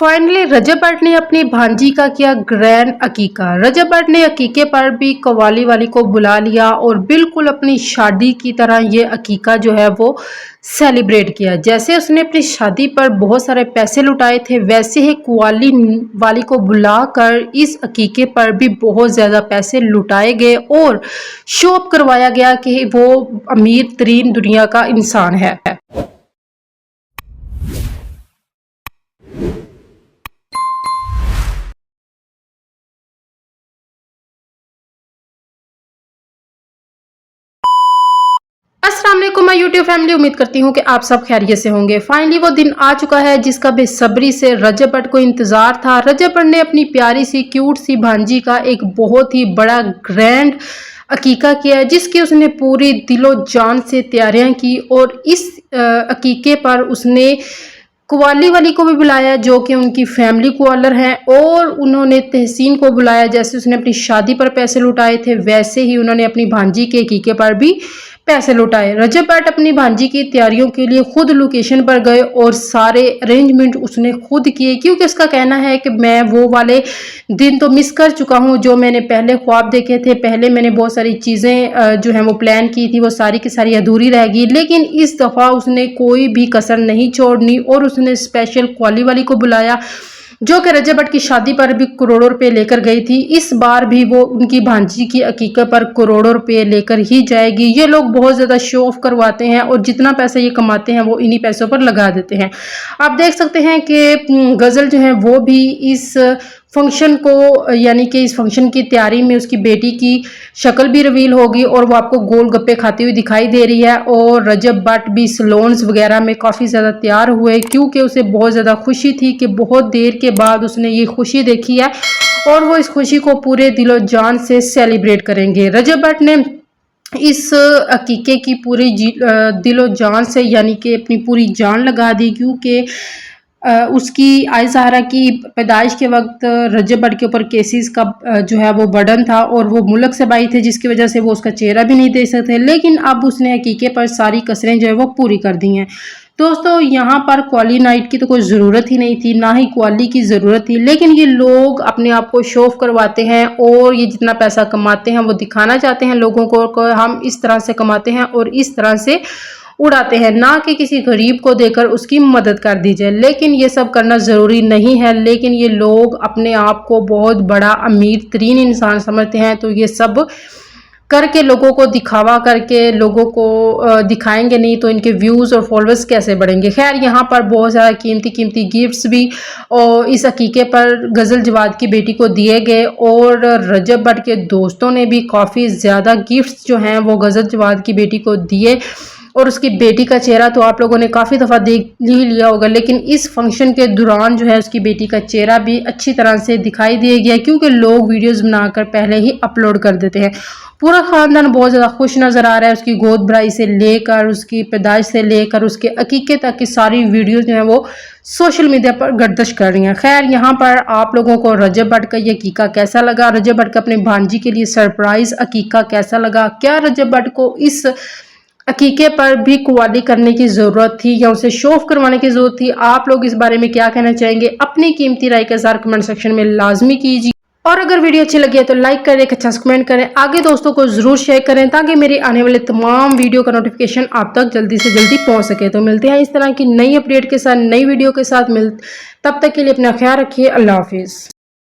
Finally रजब भट्ट ने अपनी भांजी का किया ग्रैंड अकीका। रजब भट्ट ने अकीके पर भी कव्वाली वाली को बुला लिया और बिल्कुल अपनी शादी की तरह ये अकीका जो है वो सेलिब्रेट किया। जैसे उसने अपनी शादी पर बहुत सारे पैसे लुटाए थे, वैसे ही कव्वाली वाली को बुलाकर इस अकीके पर भी बहुत ज़्यादा पैसे लुटाए गए और शो ऑफ करवाया गया कि वो अमीर तरीन दुनिया का इंसान है। अस्सलाम वालेकुम माय यूट्यूब फैमिली, उम्मीद करती हूँ कि आप सब खैरियत से होंगे। फाइनली वो दिन आ चुका है जिसका बेसब्री से रजब भट्ट को इंतज़ार था। रजब भट्ट ने अपनी प्यारी सी क्यूट सी भांजी का एक बहुत ही बड़ा ग्रैंड अकीका किया, जिसकी उसने पूरी दिलो जान से तैयारियां की और इस अकीके पर उसने कव्वाली वाली को भी बुलाया जो कि उनकी फैमिली कॉलर हैं, और उन्होंने तहसीन को बुलाया। जैसे उसने अपनी शादी पर पैसे लुटाए थे वैसे ही उन्होंने अपनी भांजी के अकीके पर भी पैसे लुटाए। रजब भट्ट अपनी भांजी की तैयारियों के लिए खुद लोकेशन पर गए और सारे अरेंजमेंट उसने खुद किए, क्योंकि उसका कहना है कि मैं वो वाले दिन तो मिस कर चुका हूँ जो मैंने पहले ख्वाब देखे थे। पहले मैंने बहुत सारी चीज़ें जो है वो प्लान की थी, वो सारी की सारी अधूरी रह गई, लेकिन इस दफ़ा उसने कोई भी कसर नहीं छोड़नी और उसने स्पेशल कव्वाली वाली को बुलाया जो कि रजब भट्ट की शादी पर भी करोड़ों रुपए लेकर गई थी। इस बार भी वो उनकी भांजी की अकीका पर करोड़ों रुपए लेकर ही जाएगी। ये लोग बहुत ज़्यादा शो ऑफ करवाते हैं और जितना पैसा ये कमाते हैं वो इन्हीं पैसों पर लगा देते हैं। आप देख सकते हैं कि गज़ल जो है वो भी इस फंक्शन को, यानी कि इस फंक्शन की तैयारी में उसकी बेटी की शक्ल भी रिवील होगी और वो आपको गोल गप्पे खाती हुई दिखाई दे रही है। और रजब भट्ट भी सलोन्स वगैरह में काफ़ी ज़्यादा तैयार हुए, क्योंकि उसे बहुत ज़्यादा खुशी थी कि बहुत देर के बाद उसने ये खुशी देखी है और वो इस खुशी को पूरे दिलो जान से सेलिब्रेट करेंगे। रजब भट्ट ने इस अकीके की पूरी दिलो जान से, यानी कि अपनी पूरी जान लगा दी, क्योंकि उसकी आई ज़हरा की पैदाइश के वक्त रजब भट्ट के ऊपर केसेस का जो है वो बर्डन था और वो मुल्क से बाई थे, जिसकी वजह से वो उसका चेहरा भी नहीं दे सकते। लेकिन अब उसने हकीके पर सारी कसरें जो है वो पूरी कर दी हैं। दोस्तों, यहाँ पर कव्वाली नाइट की तो कोई ज़रूरत ही नहीं थी, ना ही कव्वाली की ज़रूरत थी, लेकिन ये लोग अपने आप को शो ऑफ करवाते हैं और ये जितना पैसा कमाते हैं वो दिखाना चाहते हैं लोगों को हम इस तरह से कमाते हैं और इस तरह से उड़ाते हैं, ना कि किसी गरीब को देकर उसकी मदद कर दी जाए। लेकिन ये सब करना ज़रूरी नहीं है, लेकिन ये लोग अपने आप को बहुत बड़ा अमीर तरीन इंसान समझते हैं, तो ये सब करके लोगों को दिखावा करके लोगों को दिखाएंगे नहीं तो इनके व्यूज़ और फॉलोअर्स कैसे बढ़ेंगे। खैर, यहाँ पर बहुत ज़्यादा कीमती गिफ्ट्स भी और इस अकीके पर गज़ल जवाद की बेटी को दिए गए, और रजब भट्ट के दोस्तों ने भी काफ़ी ज़्यादा गिफ्ट्स जो हैं वो गज़ल जवाद की बेटी को दिए। और उसकी बेटी का चेहरा तो आप लोगों ने काफ़ी दफ़ा देख ही लिया होगा, लेकिन इस फंक्शन के दौरान जो है उसकी बेटी का चेहरा भी अच्छी तरह से दिखाई दिया गया, क्योंकि लोग वीडियोस बनाकर पहले ही अपलोड कर देते हैं। पूरा ख़ानदान बहुत ज़्यादा खुश नज़र आ रहा है। उसकी गोद भराई से लेकर उसकी पैदाइश से लेकर उसके अकीके तक की सारी वीडियोज़ जो हैं वो सोशल मीडिया पर गर्दिश कर रही हैं। खैर, यहाँ पर आप लोगों को रजब भट्ट का ये अकीका कैसा लगा? रजब भट्ट का अपने भांजी के लिए सरप्राइज़ अकीका कैसा लगा? क्या रजब भट्ट को इस अकीके पर भी कव्वाली करने की ज़रूरत थी या उसे शो ऑफ करवाने की ज़रूरत थी? आप लोग इस बारे में क्या कहना चाहेंगे? अपनी कीमती राय का इज़हार कमेंट सेक्शन में लाजमी कीजिए, और अगर वीडियो अच्छी लगी है तो लाइक करें, एक अच्छा कमेंट करें, आगे दोस्तों को ज़रूर शेयर करें ताकि मेरी आने वाले तमाम वीडियो का नोटिफिकेशन आप तक जल्दी से जल्दी पहुंच सके। तो मिलते हैं इस तरह की नई अपडेट के साथ, नई वीडियो के साथ। तब तक के लिए अपना ख्याल रखिए। अल्लाह हाफिज़।